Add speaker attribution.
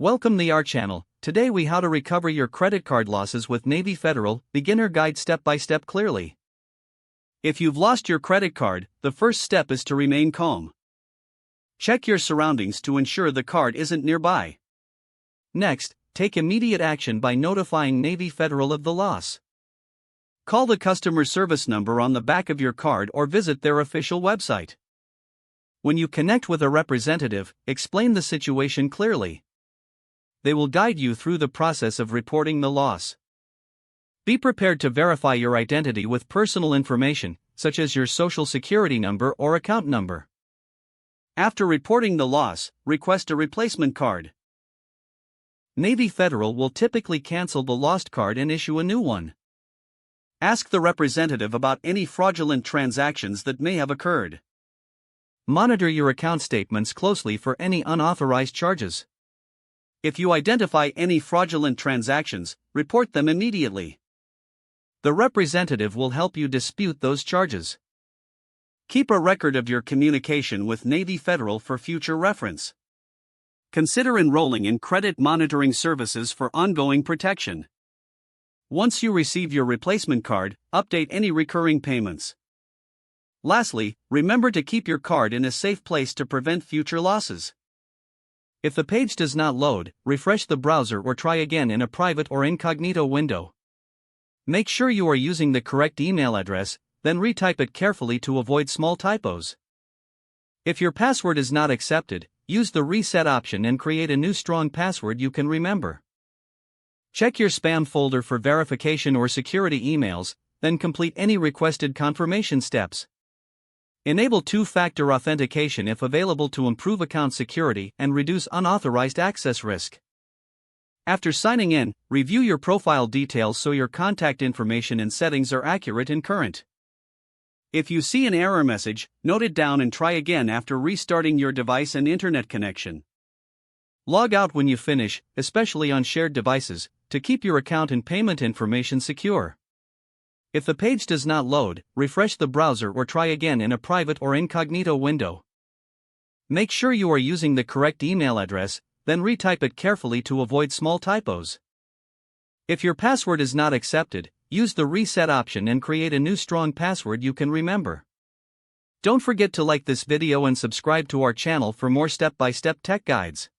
Speaker 1: Welcome to our channel. Today we how to recover your credit card losses with Navy Federal beginner guide step by step clearly. If you've lost your credit card, the first step is to remain calm. Check your surroundings to ensure the card isn't nearby. Next, take immediate action by notifying Navy Federal of the loss. Call the customer service number on the back of your card or visit their official website. When you connect with a representative, explain the situation clearly. They will guide you through the process of reporting the loss. Be prepared to verify your identity with personal information, such as your social security number or account number. After reporting the loss, request a replacement card. Navy Federal will typically cancel the lost card and issue a new one. Ask the representative about any fraudulent transactions that may have occurred. Monitor your account statements closely for any unauthorized charges. If you identify any fraudulent transactions, report them immediately. The representative will help you dispute those charges. Keep a record of your communication with Navy Federal for future reference. Consider enrolling in credit monitoring services for ongoing protection. Once you receive your replacement card, update any recurring payments. Lastly, remember to keep your card in a safe place to prevent future losses. If the page does not load, refresh the browser or try again in a private or incognito window. Make sure you are using the correct email address, then retype it carefully to avoid small typos. If your password is not accepted, use the reset option and create a new strong password you can remember. Check your spam folder for verification or security emails, then complete any requested confirmation steps. Enable two-factor authentication if available to improve account security and reduce unauthorized access risk. After signing in, review your profile details so your contact information and settings are accurate and current. If you see an error message, note it down and try again after restarting your device and internet connection. Log out when you finish, especially on shared devices, to keep your account and payment information secure. If the page does not load, refresh the browser or try again in a private or incognito window. Make sure you are using the correct email address, then retype it carefully to avoid small typos. If your password is not accepted, use the reset option and create a new strong password you can remember. Don't forget to like this video and subscribe to our channel for more step-by-step tech guides.